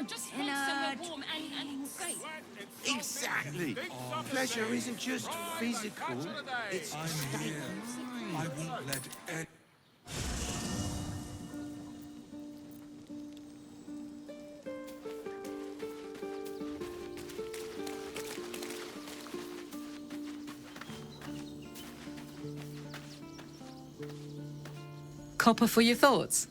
just want somewhere warm and safe. Exactly. Pleasure isn't just physical, it's I'm here. I won't let any... Copper for your thoughts.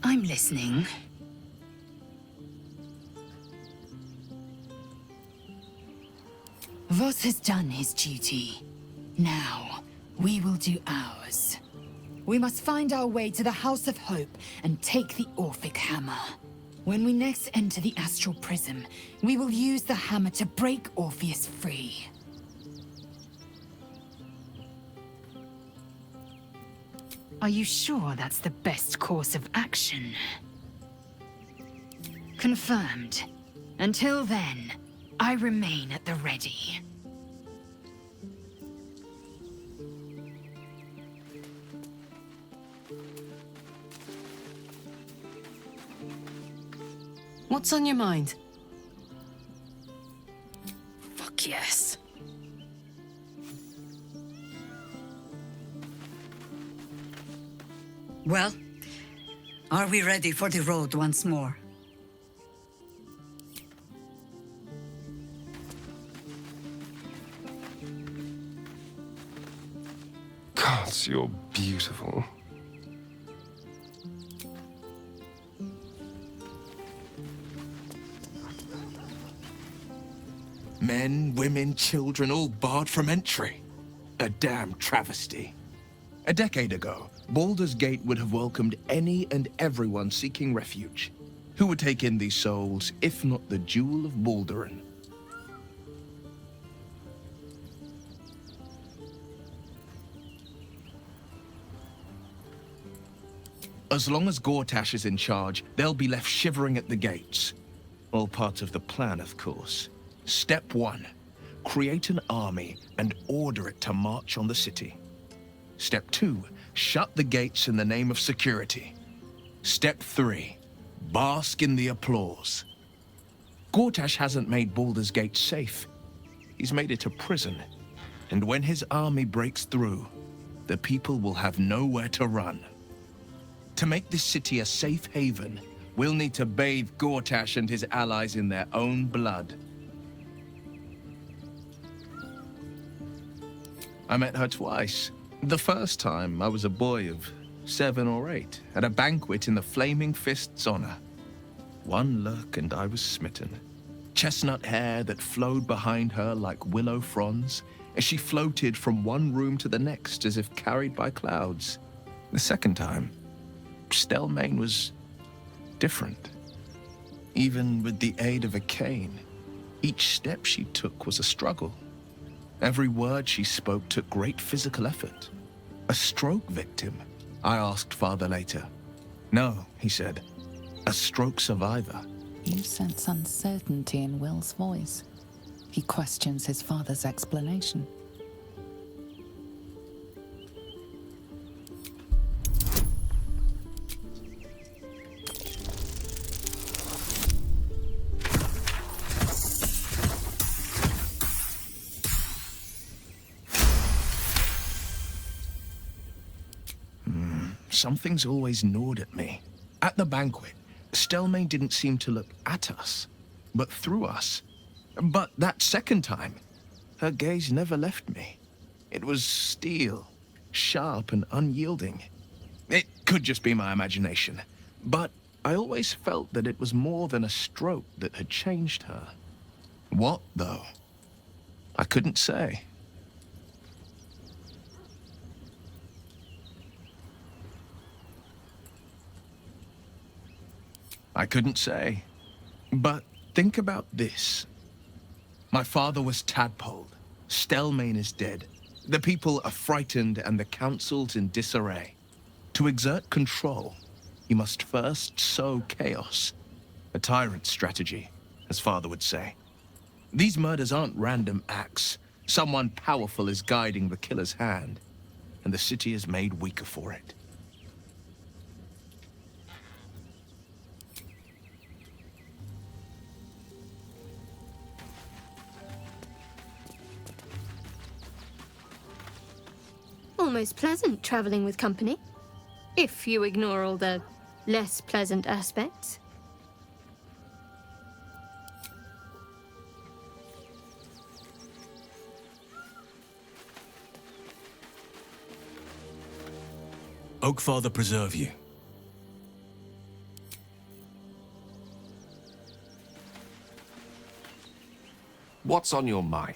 I'm listening. Voss has done his duty. Now, we will do ours. We must find our way to the House of Hope and take the Orphic Hammer. When we next enter the Astral Prism, we will use the hammer to break Orpheus free. Are you sure that's the best course of action? Confirmed. Until then, I remain at the ready. What's on your mind? Fuck yes. Well, are we ready for the road once more? Gods, you're beautiful. Men, women, children, all barred from entry. A damn travesty. A decade ago, Baldur's Gate would have welcomed any and everyone seeking refuge. Who would take in these souls, if not the Jewel of Baldurin? As long as Gortash is in charge, they'll be left shivering at the gates. All part of the plan, of course. Step 1. Create an army and order it to march on the city. Step 2. Shut the gates in the name of security. Step 3. Bask in the applause. Gortash hasn't made Baldur's Gate safe. He's made it a prison. And when his army breaks through, the people will have nowhere to run. To make this city a safe haven, we'll need to bathe Gortash and his allies in their own blood. I met her twice. The first time, I was a boy of 7 or 8, at a banquet in the Flaming Fist's honor. One look and I was smitten. Chestnut hair that flowed behind her like willow fronds, as she floated from one room to the next as if carried by clouds. The second time, Stelmane was different. Even with the aid of a cane, each step she took was a struggle. Every word she spoke took great physical effort. A stroke victim? I asked father later. No, he said. A stroke survivor. You sense uncertainty in Will's voice. He questions his father's explanation. Something's always gnawed at me. At the banquet, Stelmane didn't seem to look at us, but through us. But that second time, her gaze never left me. It was steel, sharp and unyielding. It could just be my imagination, but I always felt that it was more than a stroke that had changed her. What, though? I couldn't say. I couldn't say. But think about this. My father was tadpoled. Stelmane is dead. The people are frightened and the council's in disarray. To exert control, you must first sow chaos. A tyrant's strategy, as father would say. These murders aren't random acts. Someone powerful is guiding the killer's hand, and the city is made weaker for it. Almost pleasant traveling with company, if you ignore all the less pleasant aspects. Oakfather preserve you. What's on your mind?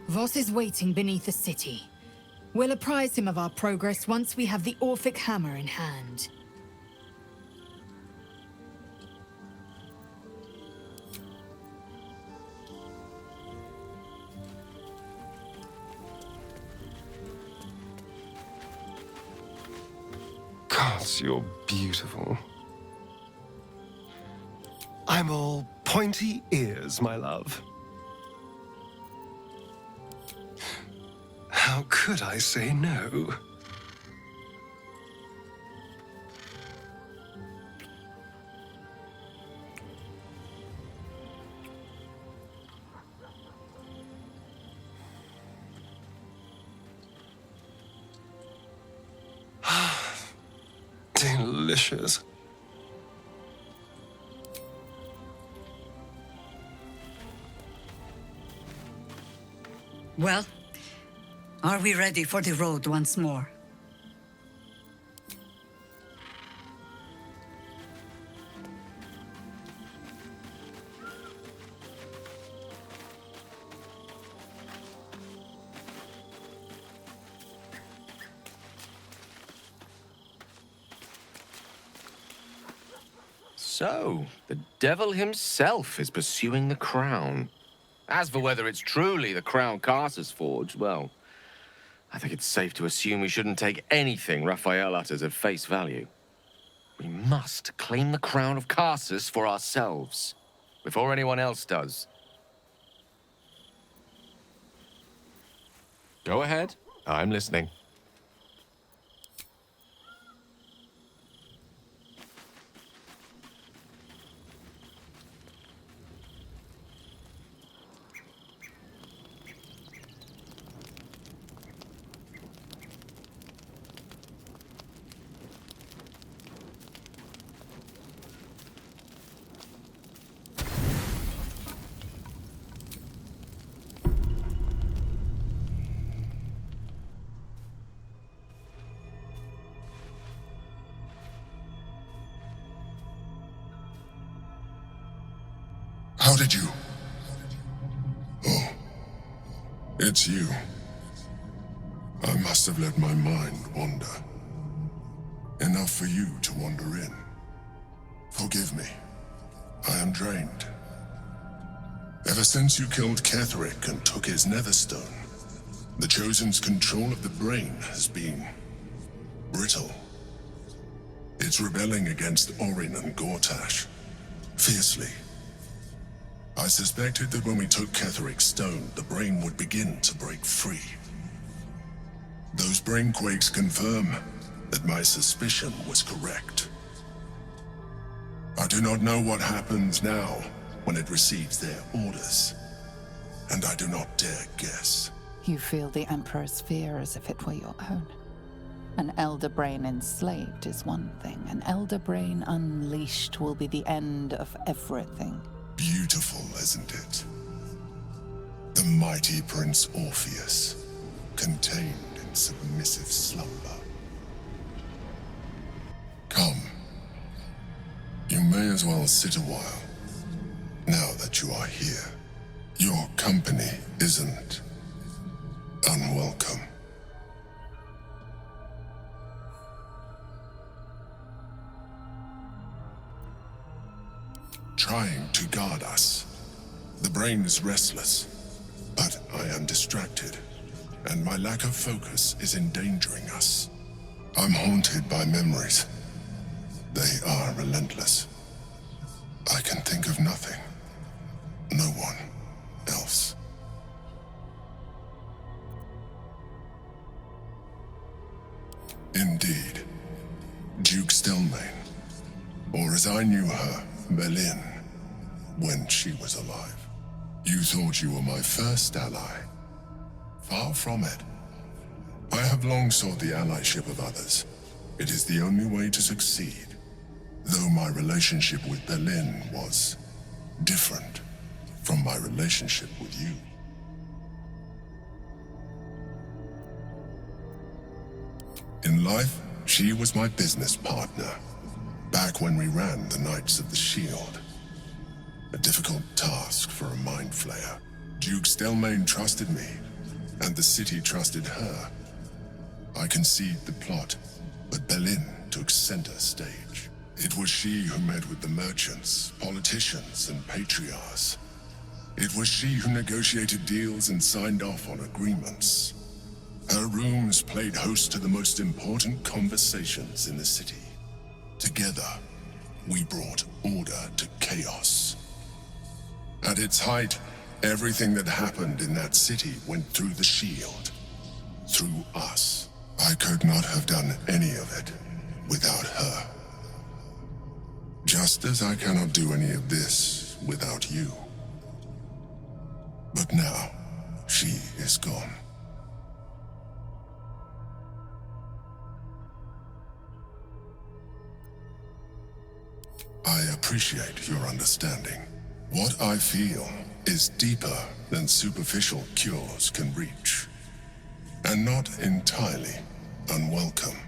Voss is waiting beneath the city. We'll apprise him of our progress once we have the Orphic hammer in hand. Gods, you're beautiful. I'm all pointy ears, my love. How could I say no? Delicious. Well, are we ready for the road once more? So, the devil himself is pursuing the crown. As for whether it's truly the crown Carter's forged, well, I think it's safe to assume we shouldn't take anything Raphael utters at face value. We must claim the crown of Carsus for ourselves, before anyone else does. Go ahead. I'm listening. How did you? Oh, it's you. I must have let my mind wander. Enough for you to wander in. Forgive me. I am drained. Ever since you killed Ketheric and took his Netherstone, the Chosen's control of the brain has been brittle. It's rebelling against Orin and Gortash, fiercely. I suspected that when we took Ketheric's stone, the brain would begin to break free. Those brain quakes confirm that my suspicion was correct. I do not know what happens now when it receives their orders, and I do not dare guess. You feel the Emperor's fear as if it were your own. An elder brain enslaved is one thing. An elder brain unleashed will be the end of everything. Beautiful, isn't it? The mighty Prince Orpheus, contained in submissive slumber. Come. You may as well sit a while, now that you are here. Your company isn't unwelcome. Trying to guard us. The brain is restless, but I am distracted, and my lack of focus is endangering us. I'm haunted by memories. They are relentless. I can think of nothing. No one else. Indeed. Duke Stelmane, or as I knew her, Berlin, when she was alive. You thought you were my first ally. Far from it. I have long sought the allyship of others. It is the only way to succeed. Though my relationship with Berlin was different from my relationship with you. In life, she was my business partner, back when we ran the Knights of the Shield. A difficult task for a mind flayer. Duke Stelmane trusted me, and the city trusted her. I conceived the plot, but Berlin took center stage. It was she who met with the merchants, politicians, and patriarchs. It was she who negotiated deals and signed off on agreements. Her rooms played host to the most important conversations in the city. Together, we brought order to chaos. At its height, everything that happened in that city went through the shield. Through us. I could not have done any of it without her. Just as I cannot do any of this without you. But now, she is gone. I appreciate your understanding. What I feel is deeper than superficial cures can reach, and not entirely unwelcome.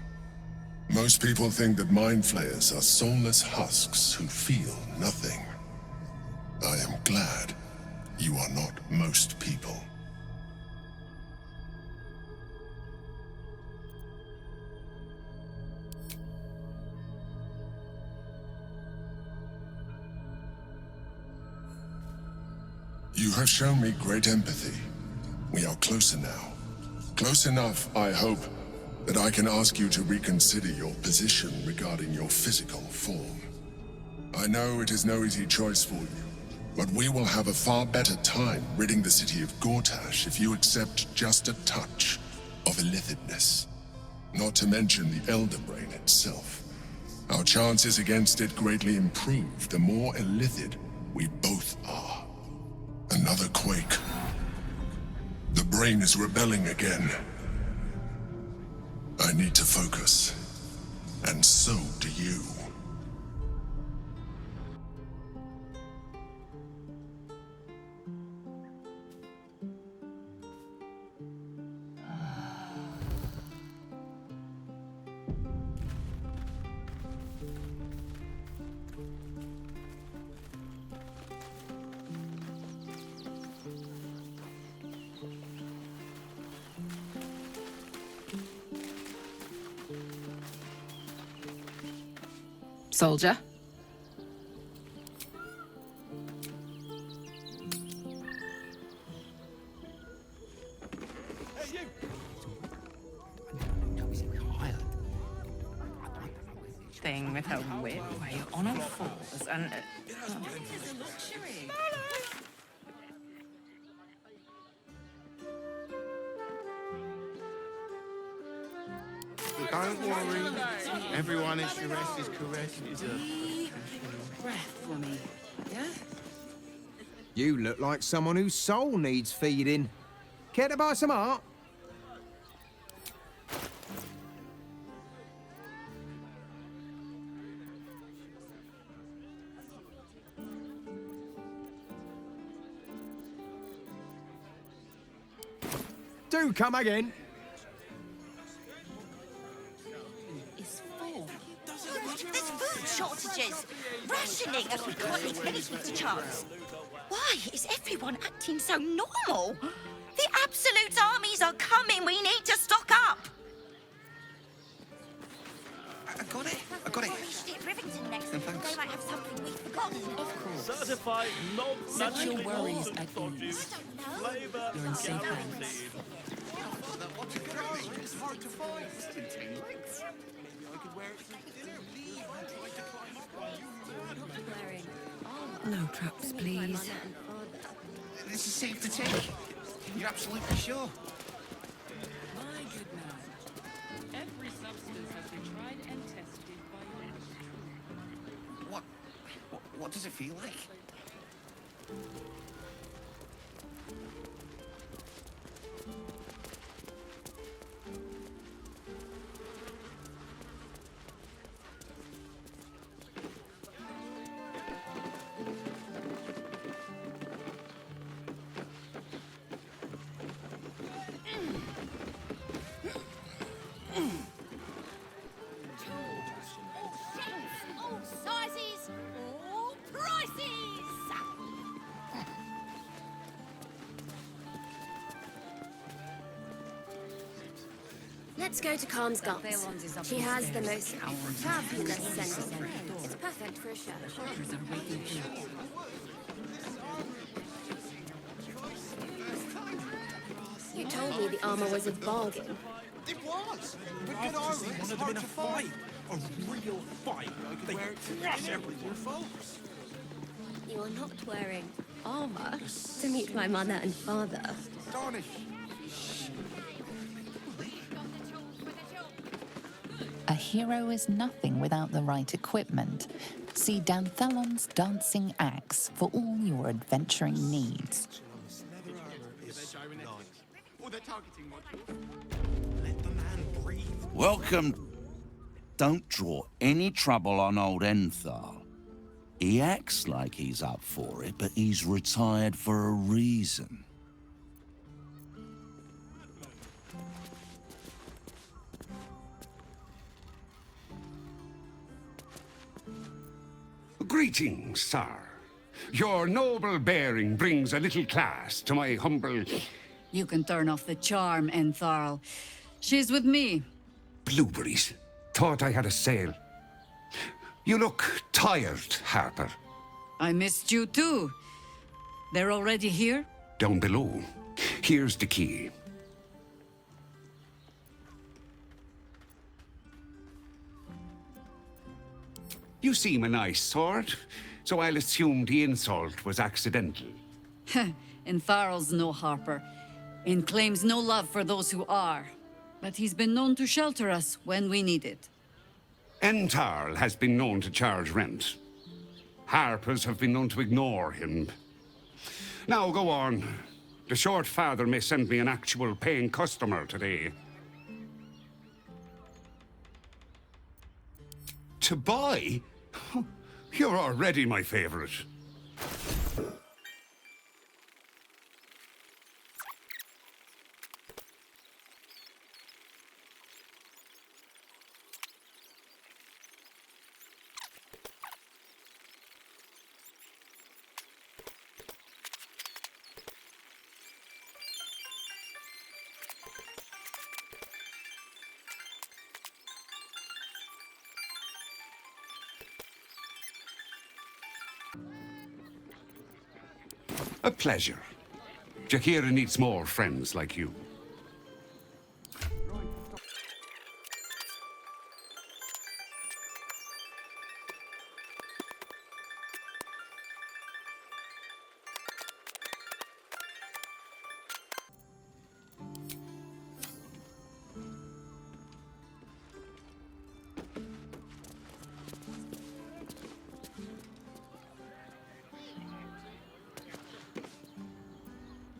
Most people think that mind flayers are soulless husks who feel nothing. I am glad you are not most people. You have shown me great empathy. We are closer now. Close enough, I hope, that I can ask you to reconsider your position regarding your physical form. I know it is no easy choice for you, but we will have a far better time ridding the city of Gortash if you accept just a touch of illithidness. Not to mention the Elder Brain itself. Our chances against it greatly improve the more illithid we both are. Another quake. The brain is rebelling again. I need to focus. And so do you. Soldier? Thing with her whip while you're on all fours and... Don't worry. Everyone at Shiraz is caressed is a breath for me, yeah? You look like someone whose soul needs feeding. Care to buy some art? Do come again. Is full. There's food shortages. Rationing as we can't make pennies with the chance. Why is everyone acting so normal? The Absolute armies are coming. We need to stock up. I got it. Shit, Rivington next. Thanks. They might have something we've forgotten. Of course. Certified Set your worries at ease. Flavor You're in safe hands. It's hard to find. No traps, please. This is safe to take. You're absolutely sure? My good man. Every substance has been tried and tested by you. What does it feel like? All sizes, all prices. Let's go to Calm's Guts. She has the most fabulous scent. It's perfect for a show. You told me the armor was a bargain. It was! With good armor, it's hard to fight. A real fight. They crush everyone, folks. You are not wearing armor to meet my mother and father. Astonish. A hero is nothing without the right equipment. See Danthelon's dancing axe for all your adventuring needs. Welcome. Don't draw any trouble on old Enthal. He acts like he's up for it, but he's retired for a reason. Greetings, sir. Your noble bearing brings a little class to my humble... You can turn off the charm, Entharl. She's with me. Blueberries. Thought I had a sale. You look tired, Harper. I missed you too. They're already here? Down below. Here's the key. You seem a nice sort, so I'll assume the insult was accidental. Entharl's no harper, and claims no love for those who are. But he's been known to shelter us when we need it. Entarl has been known to charge rent. Harpers have been known to ignore him. Now go on. The short father may send me an actual paying customer today. To buy? You're already my favorite. A pleasure. Jakira needs more friends like you.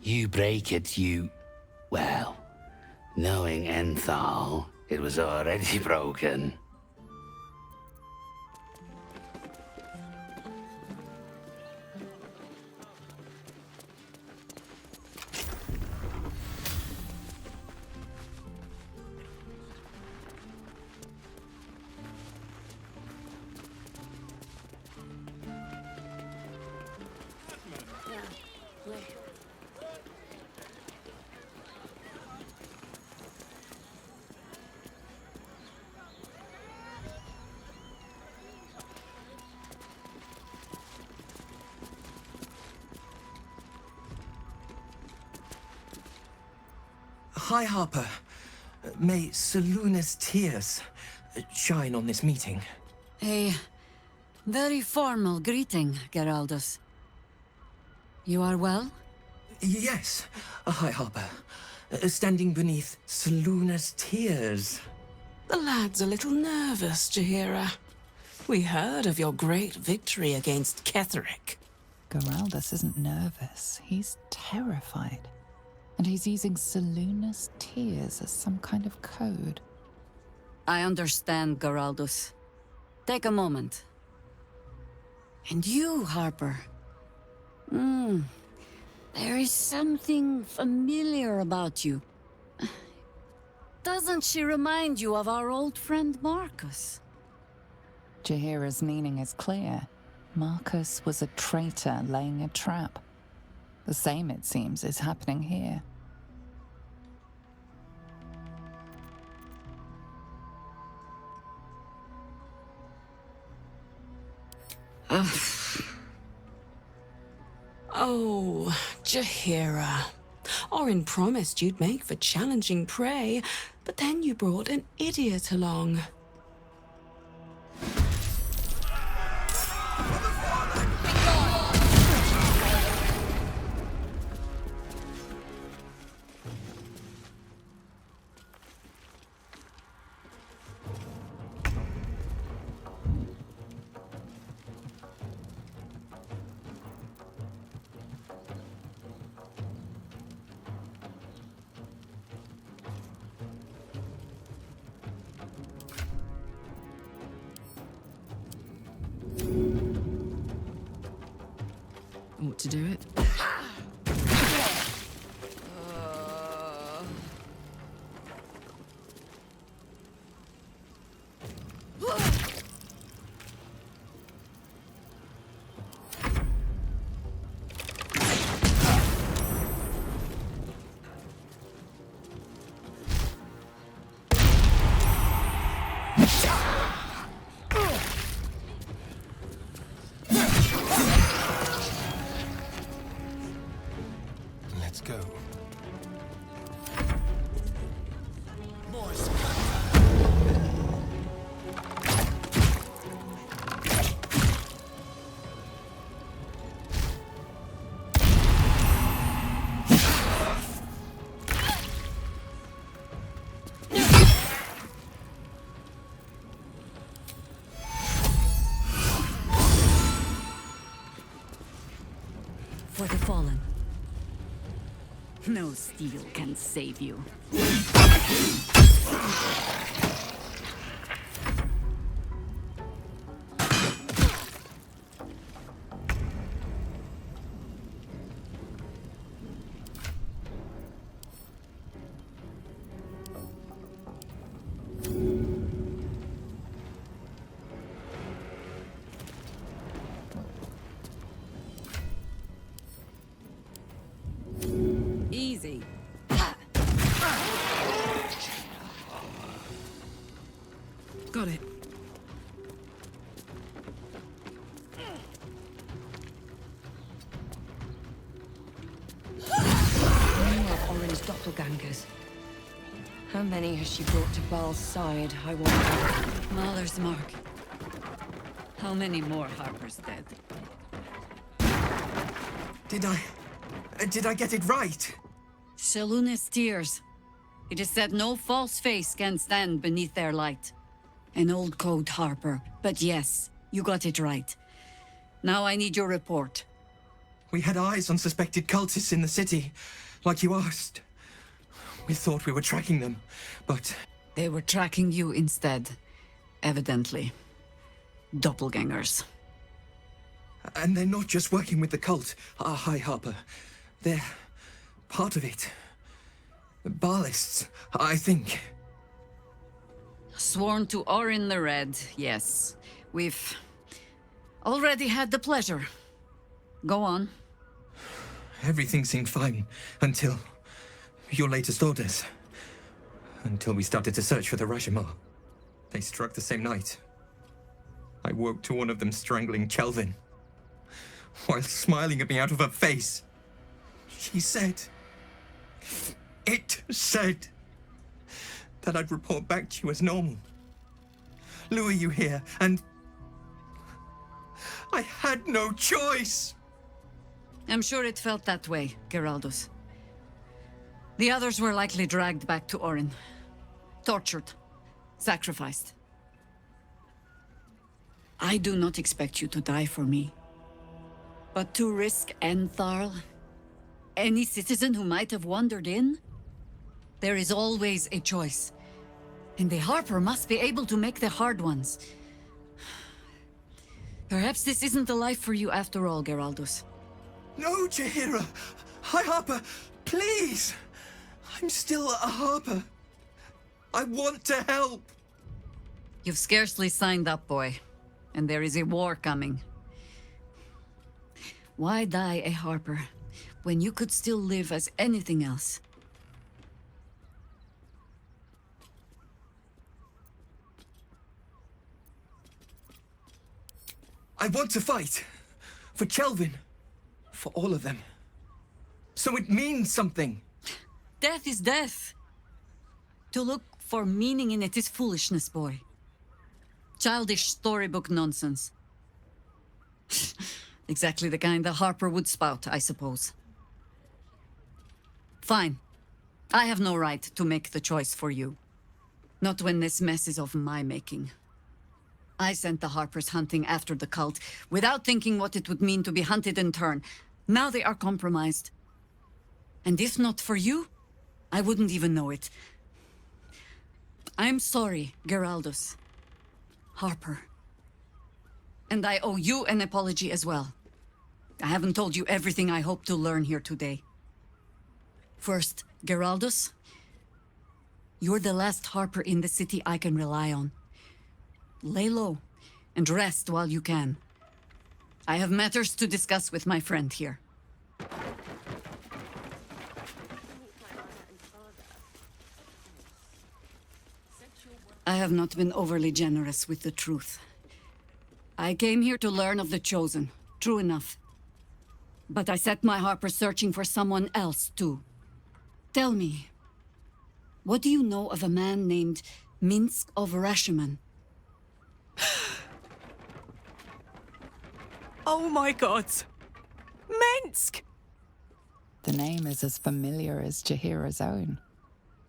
You break it, you... Well, knowing Enthal, it was already broken. High Harper. May Seluna's tears shine on this meeting. A very formal greeting, Geraldus. You are well? Yes, High Harper. Standing beneath Seluna's tears. The lad's a little nervous, Jaheira. We heard of your great victory against Ketheric. Geraldus isn't nervous. He's terrified. And he's using Seluna's tears as some kind of code. I understand, Geraldus. Take a moment. And you, Harper. There is something familiar about you. Doesn't she remind you of our old friend Marcus? Jaheira's meaning is clear. Marcus was a traitor laying a trap. The same, it seems, is happening here. Oh, Jaheira. Orin promised you'd make for challenging prey, but then you brought an idiot along. Ought to do it. Let's go. For the fallen. No steel can save you. Easy. Got it. More orange doppelgangers. How many has she brought to Baal's side, I wonder? Mahler's mark. How many more Harper's dead? Did I get it right? Seluna's tears. It is said no false face can stand beneath their light. An old code, Harper. But yes, you got it right. Now I need your report. We had eyes on suspected cultists in the city, like you asked. We thought we were tracking them, but... They were tracking you instead, evidently. Doppelgangers. And they're not just working with the cult, High Harper. They're part of it. Baalists, I think. Sworn to Orin the Red, yes. We've already had the pleasure. Go on. Everything seemed fine until your latest orders. Until we started to search for the Rashomar. They struck the same night. I woke to one of them strangling Kelvin, while smiling at me out of her face. She said, It said that I'd report back to you as normal. Lure you here, and I had no choice. I'm sure it felt that way, Geraldus. The others were likely dragged back to Orin. Tortured. Sacrificed. I do not expect you to die for me. But to risk Entharl, any citizen who might have wandered in, there is always a choice. And the Harper must be able to make the hard ones. Perhaps this isn't the life for you after all, Geraldus. No, Jaheira! Hi, Harper! Please! I'm still a Harper. I want to help! You've scarcely signed up, boy. And there is a war coming. Why die a Harper when you could still live as anything else? I want to fight. For Kelvin. For all of them. So it means something. Death is death. To look for meaning in it is foolishness, boy. Childish storybook nonsense. Exactly the kind the Harper would spout, I suppose. Fine. I have no right to make the choice for you. Not when this mess is of my making. I sent the Harpers hunting after the cult, without thinking what it would mean to be hunted in turn. Now they are compromised. And if not for you, I wouldn't even know it. I'm sorry, Geraldus. Harper. And I owe you an apology as well. I haven't told you everything I hope to learn here today. First, Geraldus, you're the last Harper in the city I can rely on. Lay low, and rest while you can. I have matters to discuss with my friend here. I have not been overly generous with the truth. I came here to learn of the Chosen, true enough. But I set my Harper searching for someone else, too. Tell me, what do you know of a man named Minsk of Rashiman? Oh my god! Minsk! The name is as familiar as Jaheira's own.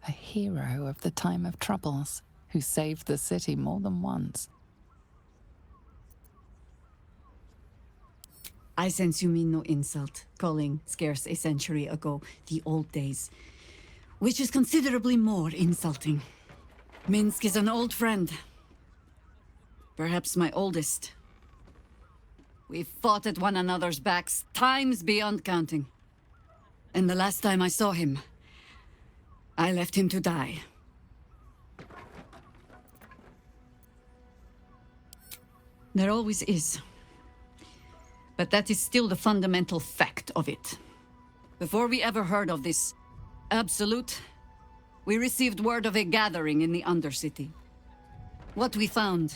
A hero of the time of troubles, who saved the city more than once. I sense you mean no insult, calling scarce a century ago the old days, which is considerably more insulting. Minsk is an old friend. Perhaps my oldest. We've fought at one another's backs times beyond counting. And the last time I saw him, I left him to die. There always is. But that is still the fundamental fact of it. Before we ever heard of this Absolute, we received word of a gathering in the Undercity. What we found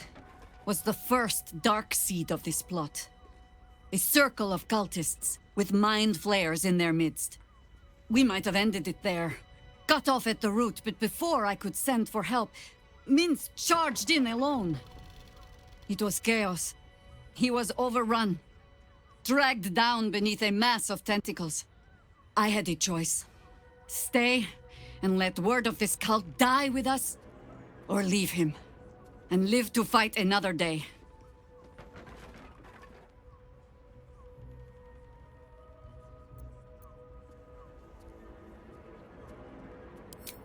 was the first dark seed of this plot. A circle of cultists with mind flayers in their midst. We might have ended it there, cut off at the root, but before I could send for help, Minsk charged in alone. It was chaos. He was overrun, dragged down beneath a mass of tentacles. I had a choice. Stay and let word of this cult die with us, or leave him and live to fight another day.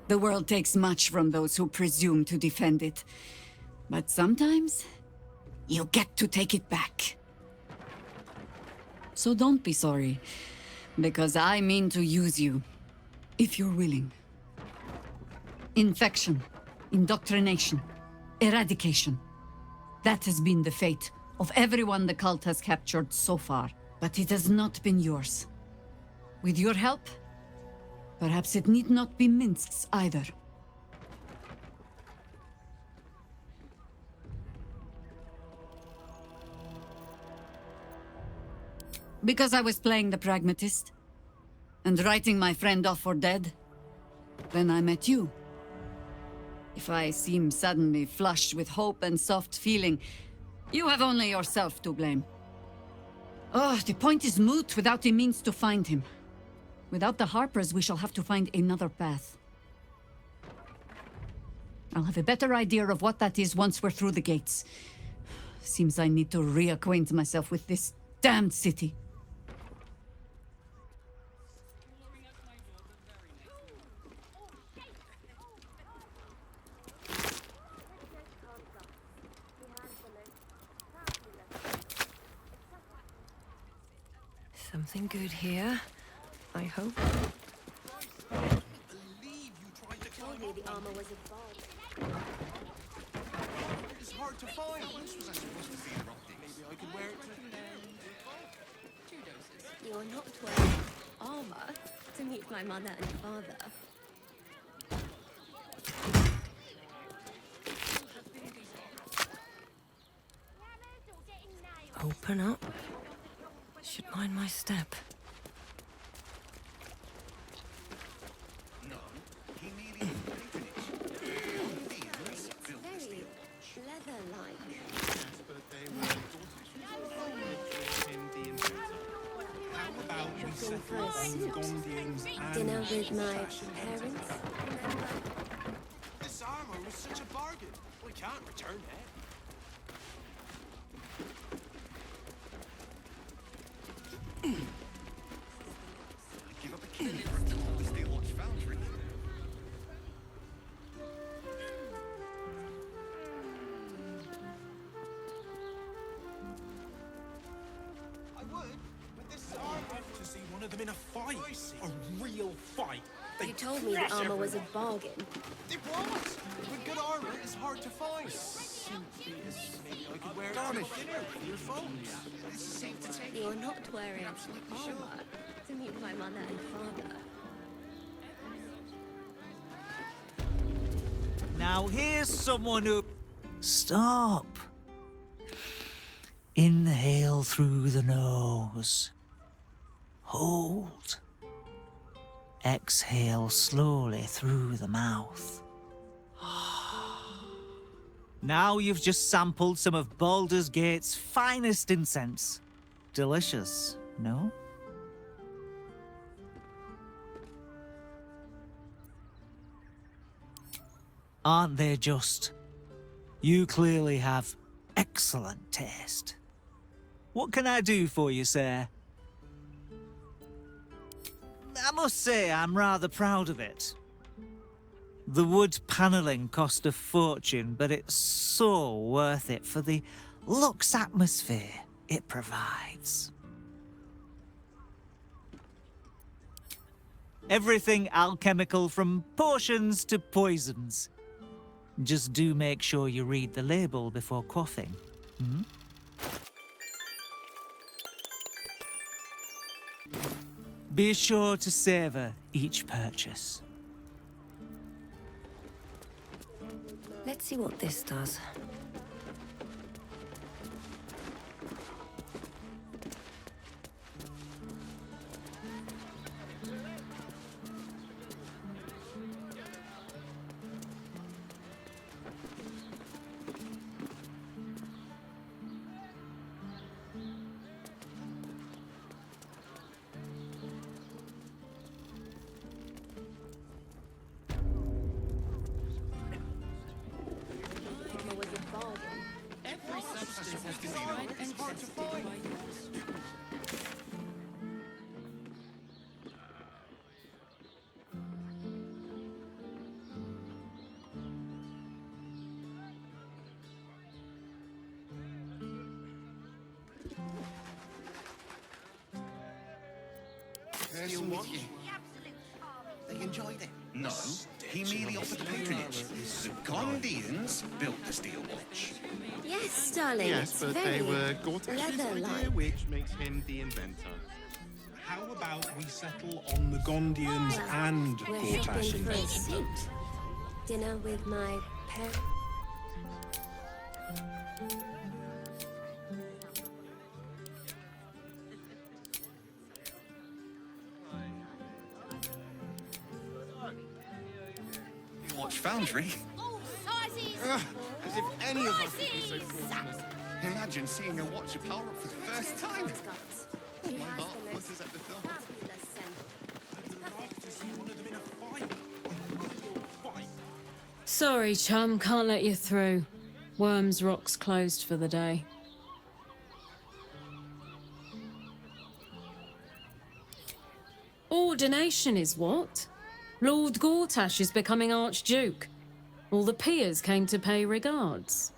The world takes much from those who presume to defend it. But sometimes, you get to take it back. So don't be sorry, because I mean to use you, if you're willing. Infection, indoctrination, eradication. That has been the fate of everyone the cult has captured so far, but it has not been yours. With your help, perhaps it need not be Minsk's either. Because I was playing the pragmatist and writing my friend off for dead, Then I met you. If I seem suddenly flushed with hope and soft feeling, you have only yourself to blame. Oh, the point is moot without the means to find him. Without the Harpers, we shall have to find another path. I'll have a better idea of what that is once we're through the gates. Seems I need to reacquaint myself with this damned city. Something good here, I hope. The armor was a bog. It's hard to find. How much was I supposed to see in Maybe I could wear it to... 2 doses. You're not wearing armor to meet my mother and father. Open up. Should mind my step. Dinner with my parents. This armor was such a bargain. We can't return it. Give up a kidney for a tour of the Steelwatch Foundry. I would, with this armor, to see one of them in a fight. A real fight. You told me the armor was a bargain. It was! With good armor, it's hard to find. Maybe I could wear it to dinner with your folks. This is safe to take. You're not wearing armor to meet my mother and father. Now here's someone who... Stop. Inhale through the nose. Hold. Exhale slowly through the mouth. Now you've just sampled some of Baldur's Gate's finest incense. Delicious, no? Aren't they just? You clearly have excellent taste. What can I do for you, sir? I must say I'm rather proud of it. The wood panelling cost a fortune, but it's so worth it for the luxe atmosphere it provides. Everything alchemical from potions to poisons. Just do make sure you read the label before quaffing. Hmm? Be sure to savor each purchase. Let's see what this does. They enjoyed it. No, he merely offered the patronage. The Gondians built the steel watch. Yes, darling. Yes, but they were Gortash's idea, leather-like. which makes him the inventor. How about we settle on the Gondians and We're Gortash shopping for a invention? seat. Dinner with my parents. watch foundry. Ugh, as if any of us would be so fortunate. Imagine seeing a watcher power up for the first time. Oh, my heart flutters at the thought. Sorry, chum, can't let you through. Worms Rock's closed for the day. Ordination is what? Lord Gortash is becoming Archduke. All the peers came to pay regards.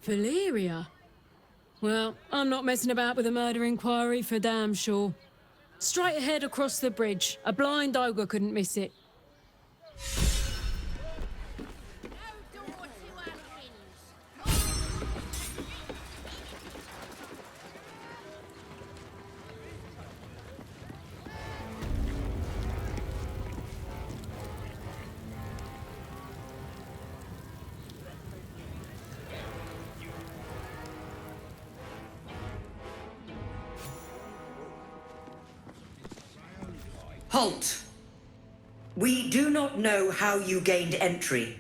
Valyria? Well, I'm not messing about with a murder inquiry for damn sure. Straight ahead across the bridge. A blind ogre couldn't miss it. Halt! We do not know how you gained entry,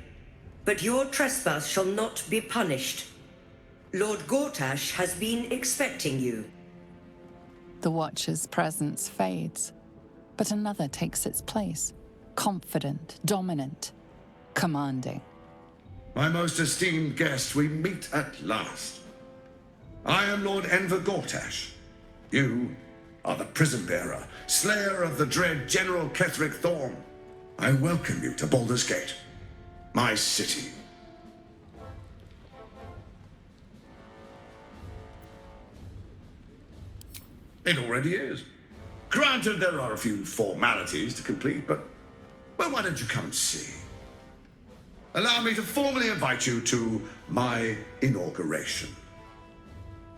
but your trespass shall not be punished. Lord Gortash has been expecting you. The Watcher's presence fades, but another takes its place. Confident, dominant, commanding. My most esteemed guest, we meet at last. I am Lord Enver Gortash. You are the prison bearer, slayer of the dread General Ketheric Thorn. I welcome you to Baldur's Gate, my city. It already is. Granted, there are a few formalities to complete, but, well, why don't you come and see? Allow me to formally invite you to my inauguration.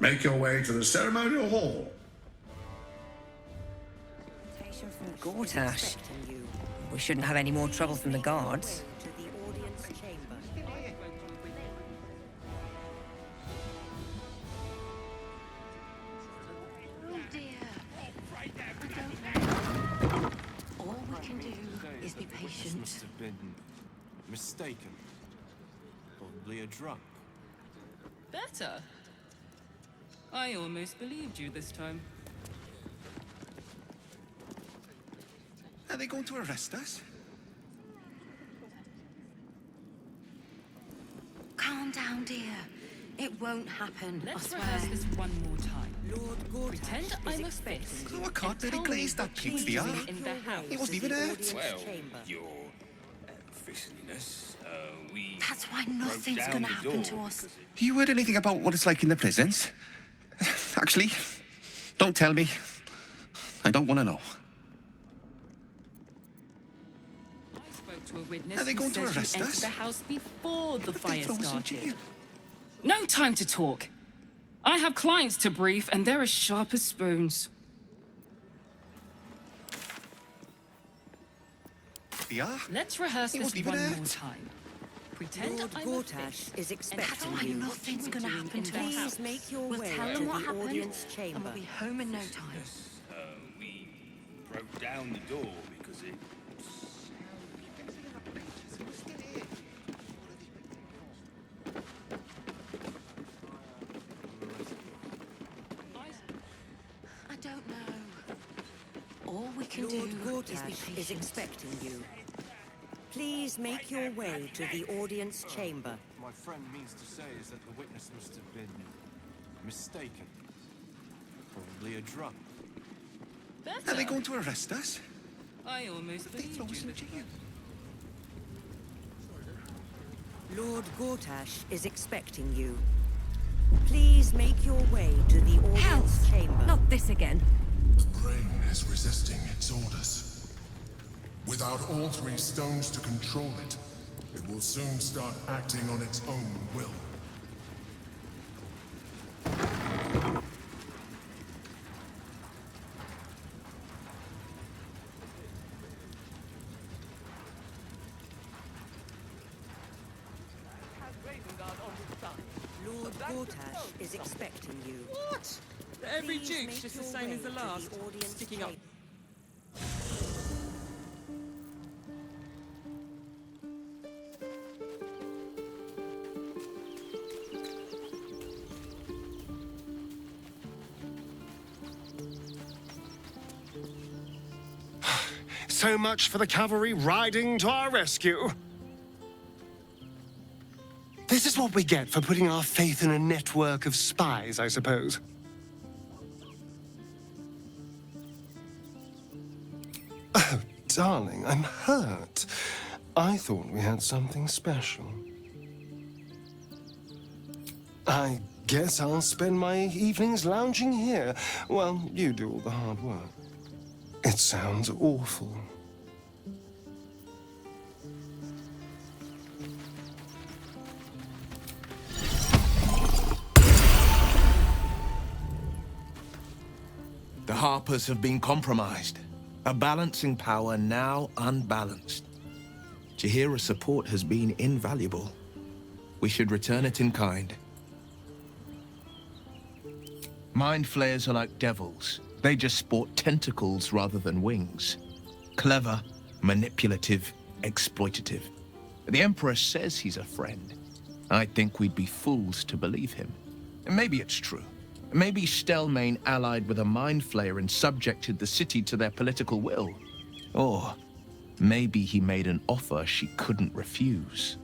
Make your way to the ceremonial hall. From Gortash. We shouldn't have any more trouble from the guards. All we can do is be patient. Must have been mistaken. Probably a drunk. Better. I almost believed you this time. Are they going to arrest us? Calm down, dear. It won't happen. Let's I rehearse swear. this one more time. Lord Gortash Pretend I'm a face. Oh, I can't really glaze that pig's the eye. In the house. He wasn't even hurt. Well, your fishiness, we... That's why nothing's down gonna the happen door to us. You heard anything about what it's like in the prisons? Actually, don't tell me. I don't want to know. To a witness Are they who going to says you arrest entered us? the house before the fire throw us in started. jail? No time to talk. I have clients to brief, and they're as sharp as spoons. They are? Let's rehearse He this wasn't even one hurt. more time. Pretend Lord I'm a Gortash face. is And that's expecting why you. nothing's gonna happen to Please us. make your We'll way tell to them what the happened, audience and chamber. we'll be home in no time. we broke down the door because it... I don't know. All we can Lord do is be Gortash is patient. expecting you. Please make your way to the audience chamber. My friend means to say is that the witness must have been mistaken. Probably a drunk. Are they going to arrest us? I almost They throw us in believed you. jail. Lord Gortash is expecting you. Please make your way to the audience chamber. Not this again. The brain is resisting its orders. Without all three stones to control it, it will soon start acting on its own will. Lord Gortash is expecting you. What? Every duke's just the same as the last, sticking up. So much for the cavalry riding to our rescue. This is what we get for putting our faith in a network of spies, I suppose. Oh, darling, I'm hurt. I thought we had something special. I guess I'll spend my evenings lounging here while you do all the hard work. It sounds awful. The Harpers have been compromised. A balancing power now unbalanced. Jaheira's support has been invaluable. We should return it in kind. Mind flayers are like devils. They just sport tentacles rather than wings. Clever, manipulative, exploitative. The Emperor says he's a friend. I think we'd be fools to believe him. And maybe it's true. Maybe Stelmane allied with a mind flayer and subjected the city to their political will. Or maybe he made an offer she couldn't refuse.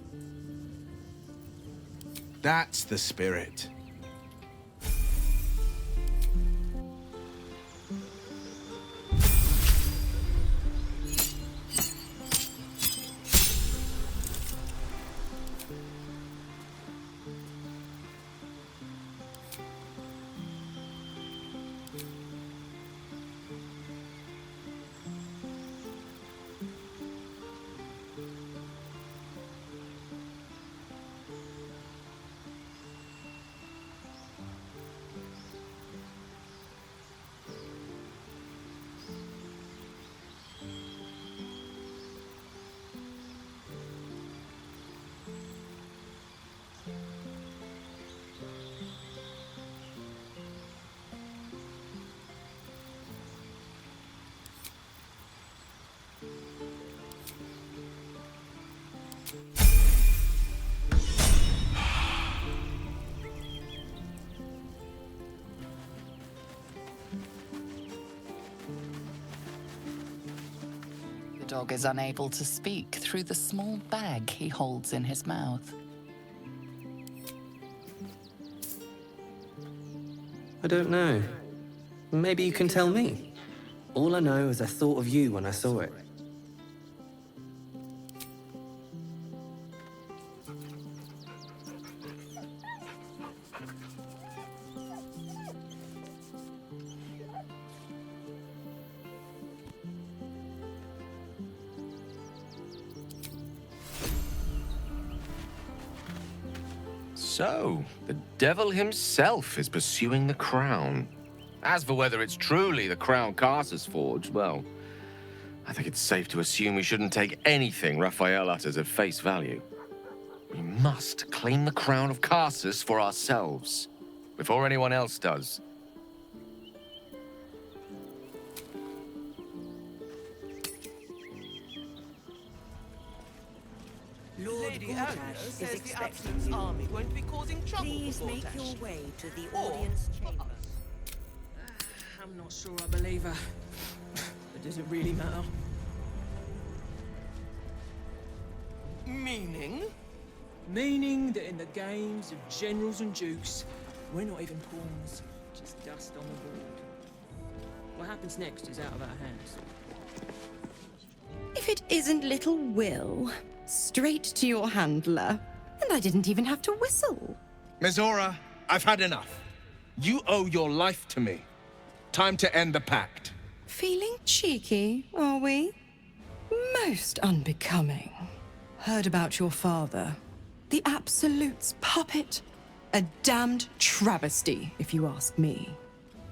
That's the spirit. The dog is unable to speak through the small bag he holds in his mouth. I don't know. Maybe you can tell me. All I know is I thought of you when I saw it. So, the devil himself is pursuing the crown. As for whether it's truly the crown Carsus forged, well, I think it's safe to assume we shouldn't take anything Raphael utters at face value. We must claim the crown of Carsus for ourselves, before anyone else does. Lady Aria says the Abstinence army won't be causing trouble. Please before make Dash. your way to the Or- audience chamber. I'm not sure I believe her. But does it really matter? Meaning? Meaning that in the games of generals and dukes, we're not even pawns, just dust on the board. What happens next is out of our hands. If it isn't little Will, straight to your handler. And I didn't even have to whistle. Mizora, I've had enough. You owe your life to me. Time to end the pact. Feeling cheeky, are we? Most unbecoming. Heard about your father. The Absolute's puppet. A damned travesty, if you ask me.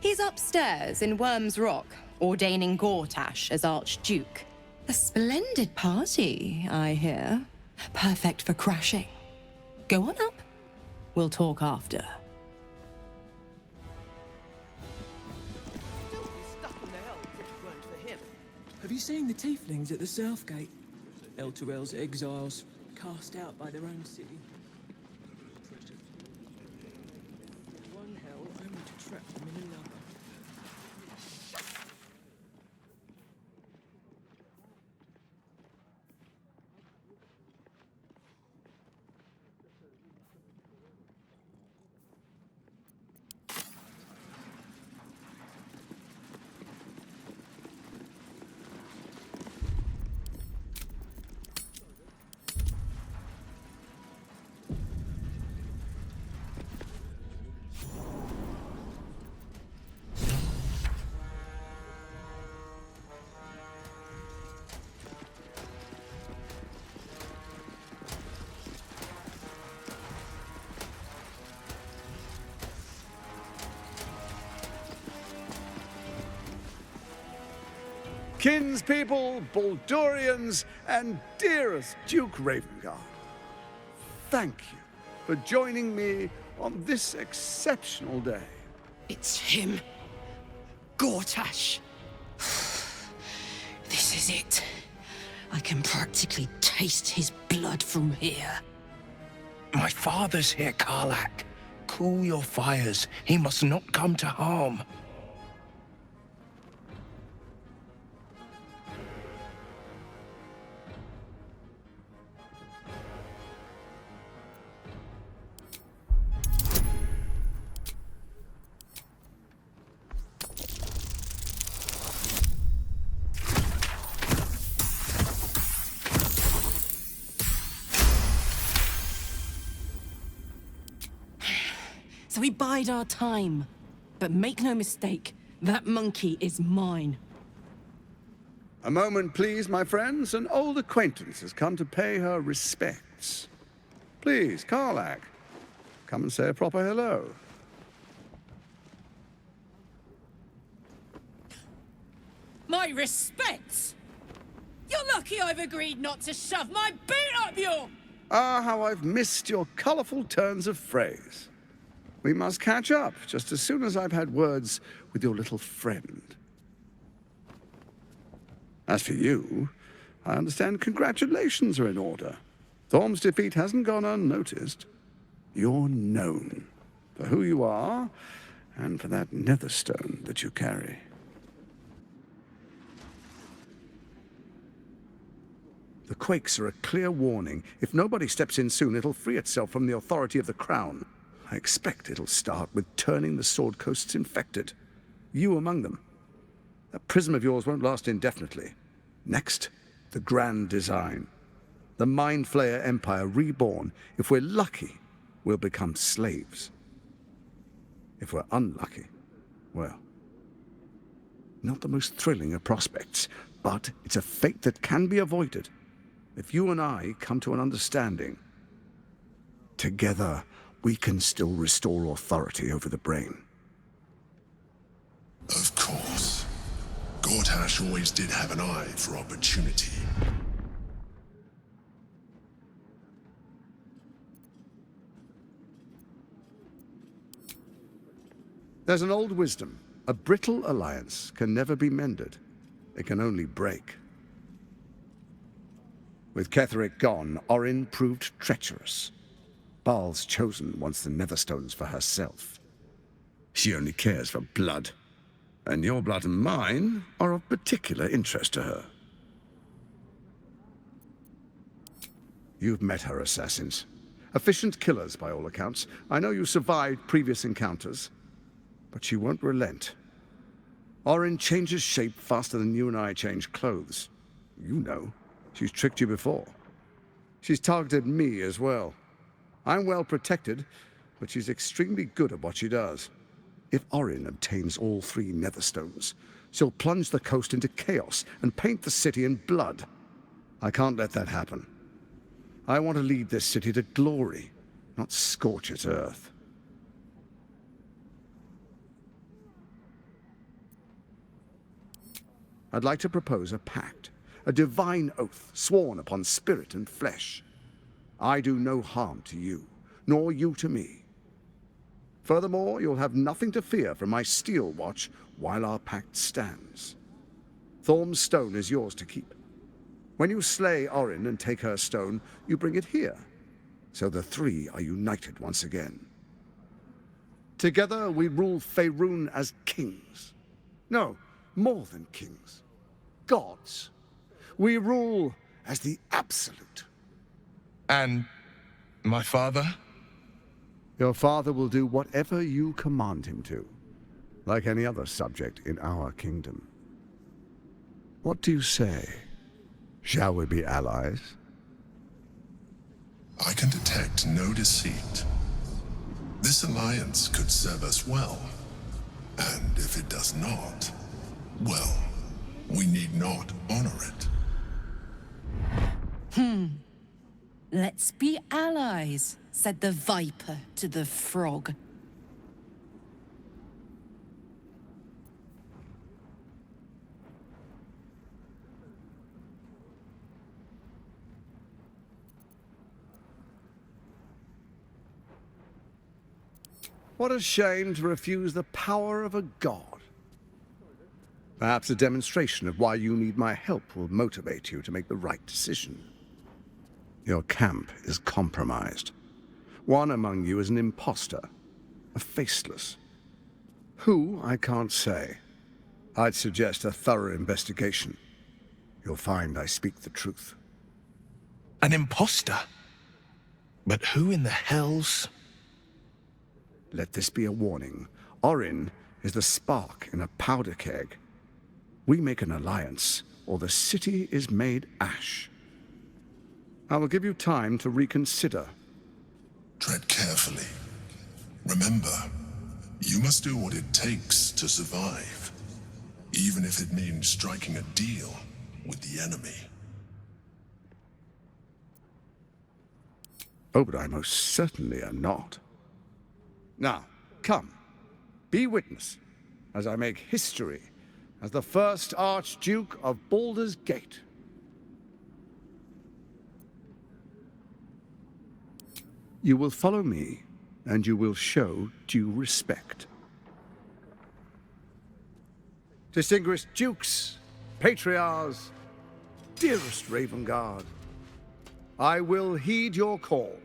He's upstairs in Worm's Rock, ordaining Gortash as Archduke. A splendid party, I hear. Perfect for crashing. Go on up. We'll talk after. Have you seen the tieflings at the south gate? Elturel's exiles, cast out by their own city. One hell only to trap them in another. Kinspeople, Baldurians, and dearest Duke Ravengard, thank you for joining me on this exceptional day. It's him. Gortash. This is it. I can practically taste his blood from here. My father's here, Karlak. Cool your fires. He must not come to harm. So we bide our time. But make no mistake, that monkey is mine. A moment, please, my friends. An old acquaintance has come to pay her respects. Please, Karlak, come and say a proper hello. My respects! You're lucky I've agreed not to shove my boot up your... Ah, how I've missed your colourful turns of phrase. We must catch up just as soon as I've had words with your little friend. As for you, I understand congratulations are in order. Thorm's defeat hasn't gone unnoticed. You're known for who you are and for that netherstone that you carry. The quakes are a clear warning. If nobody steps in soon, it'll free itself from the authority of the Crown. I expect it'll start with turning the Sword Coasts infected. You among them. That prism of yours won't last indefinitely. Next, the grand design. The Mind Flayer Empire reborn. If we're lucky, we'll become slaves. If we're unlucky, well, not the most thrilling of prospects, but it's a fate that can be avoided. If you and I come to an understanding, together we can still restore authority over the brain. Of course. Gortash always did have an eye for opportunity. There's an old wisdom. A brittle alliance can never be mended. It can only break. With Ketheric gone, Orin proved treacherous. Baal's chosen wants the Netherstones for herself. She only cares for blood. And your blood and mine are of particular interest to her. You've met her assassins. Efficient killers, by all accounts. I know you survived previous encounters. But she won't relent. Orin changes shape faster than you and I change clothes. You know. She's tricked you before. She's targeted me as well. I'm well protected, but she's extremely good at what she does. If Orin obtains all 3 Netherstones, she'll plunge the coast into chaos and paint the city in blood. I can't let that happen. I want to lead this city to glory, not scorch its earth. I'd like to propose a pact, a divine oath sworn upon spirit and flesh. I do no harm to you, nor you to me. Furthermore, you'll have nothing to fear from my steel watch while our pact stands. Thorm's stone is yours to keep. When you slay Orin and take her stone, you bring it here, so the three are united once again. Together we rule Faerun as kings. No, more than kings. Gods. We rule as the absolute. And my father? Your father will do whatever you command him to, like any other subject in our kingdom. What do you say? Shall we be allies? I can detect no deceit. This alliance could serve us well. And if it does not, well, we need not honor it. Let's be allies, said the viper to the frog. What a shame to refuse the power of a god. Perhaps a demonstration of why you need my help will motivate you to make the right decision. Your camp is compromised. One among you is an imposter, a faceless. Who, I can't say. I'd suggest a thorough investigation. You'll find I speak the truth. An imposter? But who in the hells? Let this be a warning. Orin is the spark in a powder keg. We make an alliance, or the city is made ash. I will give you time to reconsider. Tread carefully. Remember, you must do what it takes to survive, even if it means striking a deal with the enemy. Oh, but I most certainly am not. Now, come, be witness, as I make history as the first Archduke of Baldur's Gate. You will follow me, and you will show due respect. Distinguished dukes, patriarchs, dearest Ravengard, I will heed your call.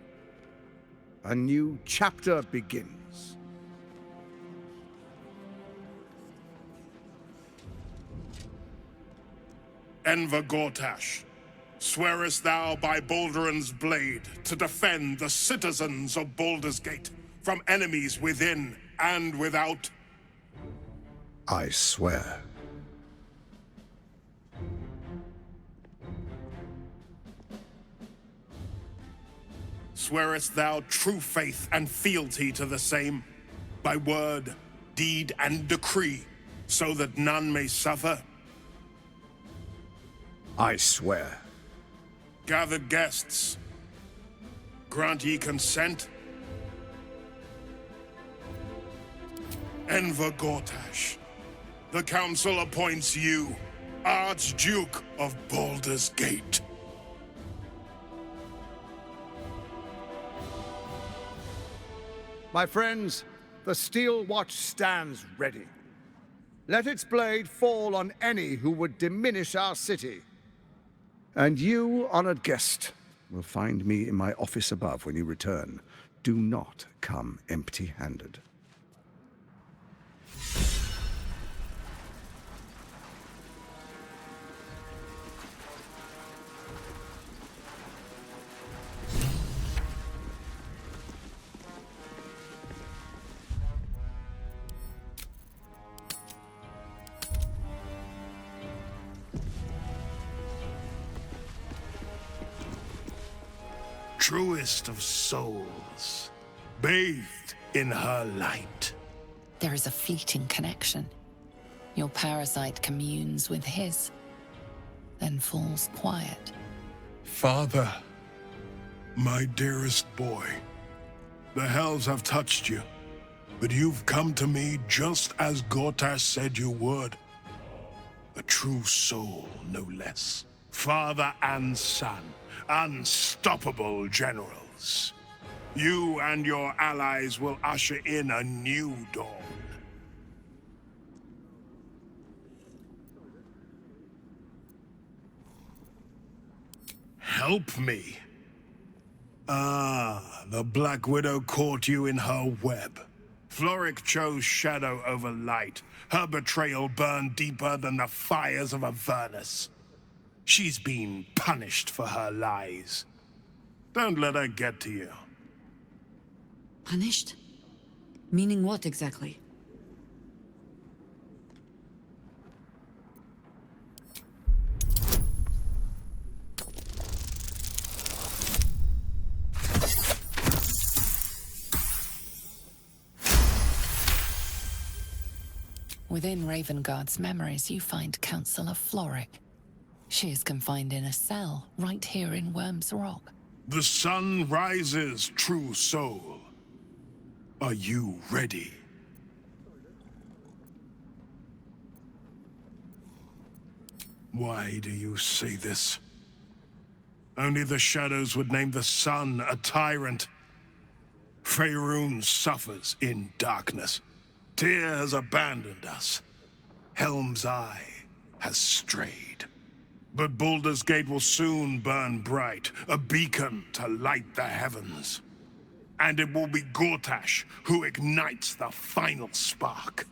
A new chapter begins. Enver Gortash, swearest thou by Balduran's blade to defend the citizens of Baldur's Gate from enemies within and without? I swear. Swearest thou true faith and fealty to the same, by word, deed, and decree, so that none may suffer? I swear. Gathered guests, grant ye consent? Enver Gortash, the council appoints you Archduke of Baldur's Gate. My friends, the steel watch stands ready. Let its blade fall on any who would diminish our city. And you, honored guest, will find me in my office above when you return. Do not come empty-handed. Truest of souls, bathed in her light. There is a fleeting connection. Your parasite communes with his, then falls quiet. Father. My dearest boy, the hells have touched you, but you've come to me just as Gortash said you would. A true soul, no less. Father and son, unstoppable generals. You and your allies will usher in a new dawn. help me. Ah, the Black Widow caught you in her web. Floric chose shadow over light. Her betrayal burned deeper than the fires of Avernus. She's been punished for her lies. Don't let her get to you. Punished? Meaning what exactly? Within Ravengard's memories, you find Councillor Floric. She is confined in a cell right here in Worm's Rock. The sun rises, true soul. Are you ready? Why do you say this? Only the shadows would name the sun a tyrant. Faerun suffers in darkness. Tyr has abandoned us. Helm's Eye has strayed. But Baldur's Gate will soon burn bright, a beacon to light the heavens. And it will be Gortash who ignites the final spark.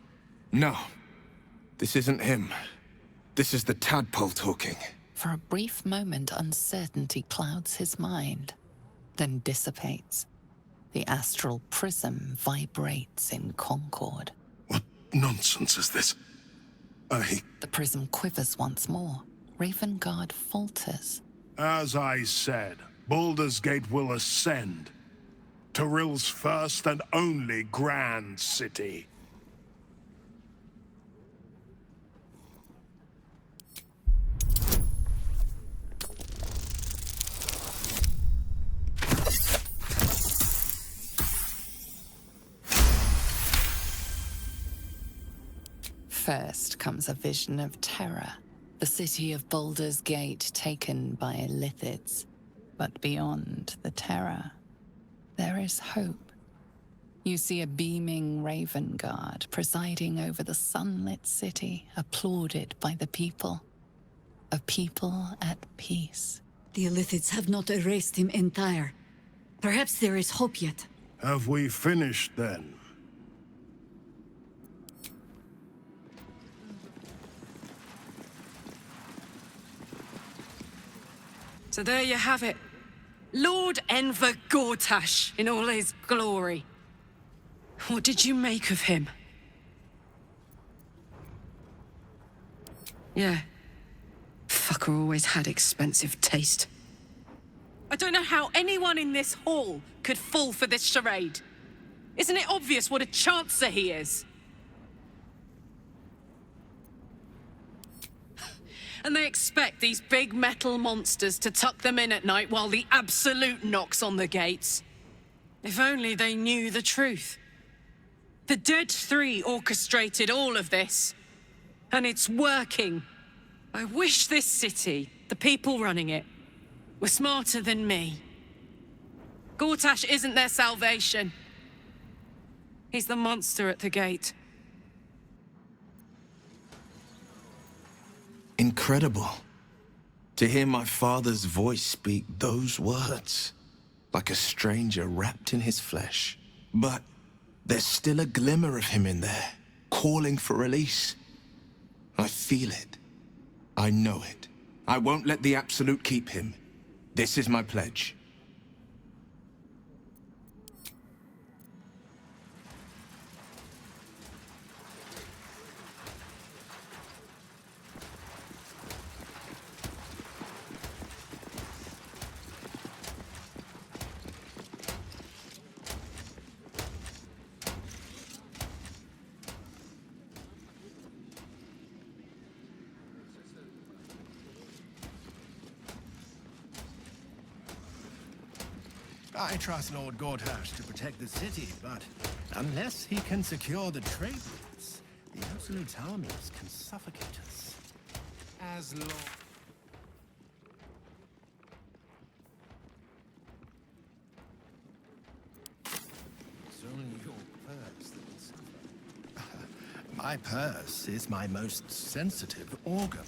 No. This isn't him. This is the tadpole talking. For a brief moment, uncertainty clouds his mind, then dissipates. The astral prism vibrates in concord. What nonsense is this? The prism quivers once more. Ravengard falters. As I said, Baldur's Gate will ascend. Torill's first and only grand city. First comes a vision of terror. The city of Baldur's Gate taken by Illithids. But beyond the terror, there is hope. You see a beaming Ravengard presiding over the sunlit city, applauded by the people. A people at peace. The Illithids have not erased him entire. Perhaps there is hope yet. Have we finished then? So there you have it. Lord Enver Gortash in all his glory. What did you make of him? Yeah. Fucker always had expensive taste. I don't know how anyone in this hall could fall for this charade. Isn't it obvious what a chancer he is? And they expect these big metal monsters to tuck them in at night while the Absolute knocks on the gates. If only they knew the truth. The Dead Three orchestrated all of this. And it's working. I wish this city, the people running it, were smarter than me. Gortash isn't their salvation. He's the monster at the gate. Incredible. To hear my father's voice speak those words, like a stranger wrapped in his flesh. But there's still a glimmer of him in there, calling for release. I feel it. I know it. I won't let the Absolute keep him. This is my pledge. I trust Lord Gortash to protect the city, but unless he can secure the trade routes, the Absolute's armies can suffocate us. As Lord... It's only your purse that will suffer. My purse is my most sensitive organ.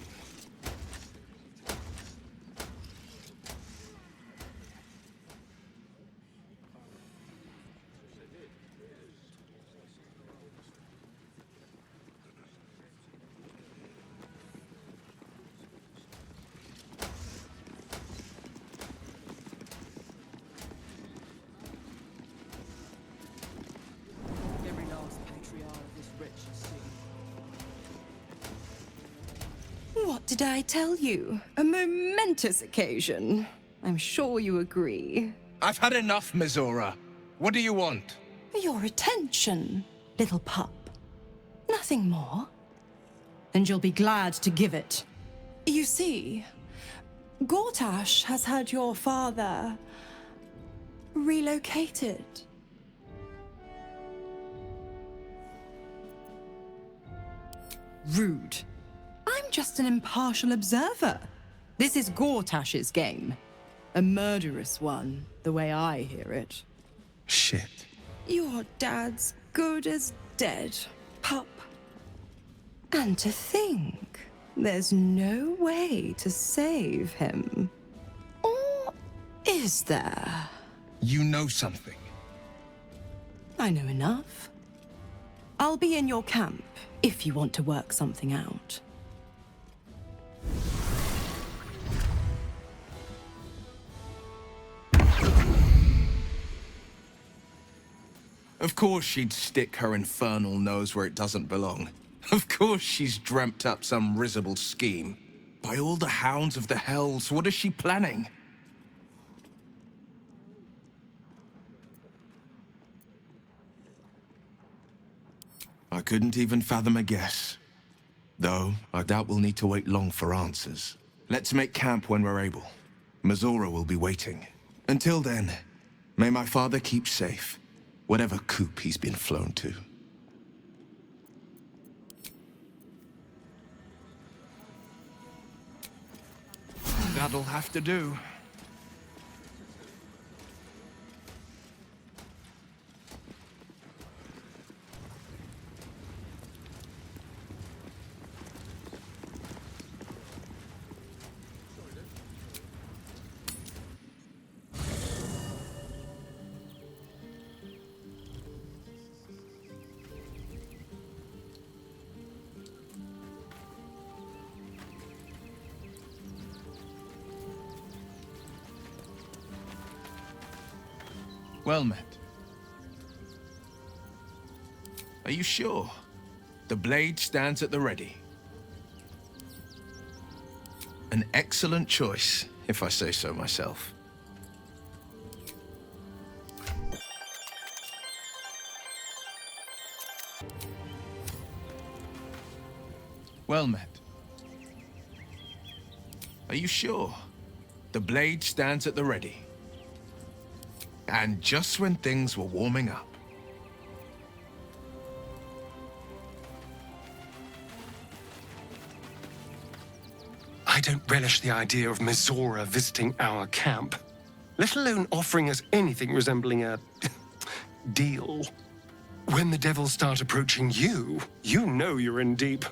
Did I tell you? A momentous occasion. I'm sure you agree. I've had enough, Mizora. What do you want? Your attention, little pup. Nothing more. And you'll be glad to give it. You see, Gortash has had your father relocated. Rude. I'm just an impartial observer. This is Gortash's game. A murderous one, the way I hear it. Shit. Your dad's good as dead, pup. And to think, there's no way to save him. Or is there? You know something. I know enough. I'll be in your camp if you want to work something out. Of course she'd stick her infernal nose where it doesn't belong. Of course she's dreamt up some risible scheme. By all the hounds of the hells, what is she planning? I couldn't even fathom a guess. Though, I doubt we'll need to wait long for answers. Let's make camp when we're able. Mizora will be waiting. Until then, may my father keep safe, whatever coop he's been flown to. That'll have to do. Well met. Are you sure? The blade stands at the ready. An excellent choice, if I say so myself. Well met. Are you sure? The blade stands at the ready. And just when things were warming up. I don't relish the idea of Mizora visiting our camp, let alone offering us anything resembling a deal. When the devils start approaching you, you know you're in deep.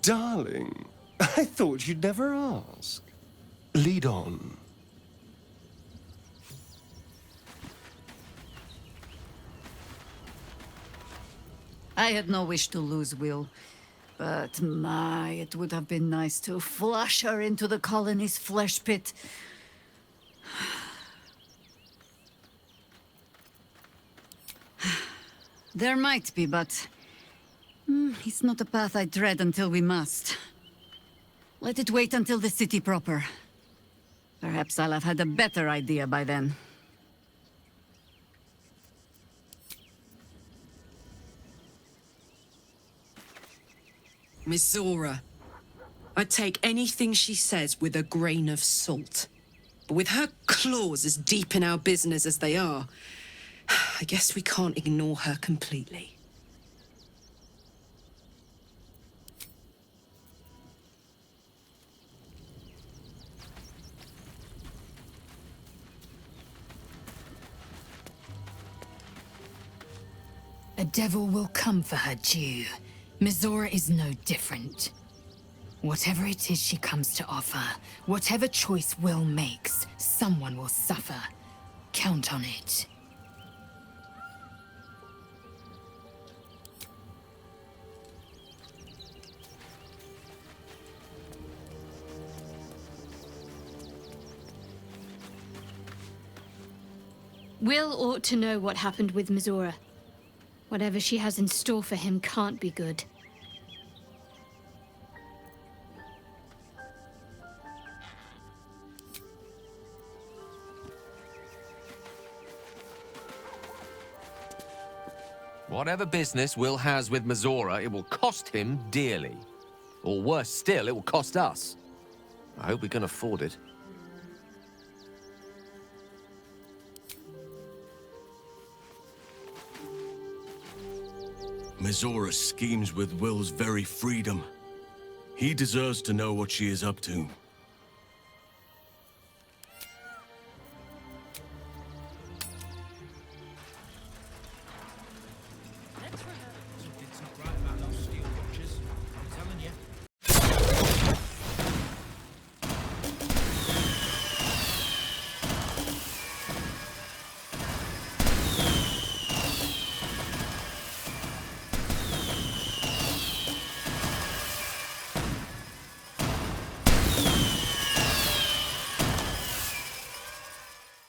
Darling, I thought you'd never ask. Lead on. I had no wish to lose Will, but my, it would have been nice to flush her into the colony's flesh pit. There might be, but it's not a path I tread until we must. Let it wait until the city proper. Perhaps I'll have had a better idea by then. Mizora. I'd take anything she says with a grain of salt. But with her claws as deep in our business as they are, I guess we can't ignore her completely. A devil will come for her due. Mizora is no different. Whatever it is she comes to offer, whatever choice Will makes, someone will suffer. Count on it. Will ought to know what happened with Mizora. Whatever she has in store for him can't be good. Whatever business Will has with Mizora, it will cost him dearly. Or worse still, it will cost us. I hope we can afford it. Mizora schemes with Will's very freedom. He deserves to know what she is up to.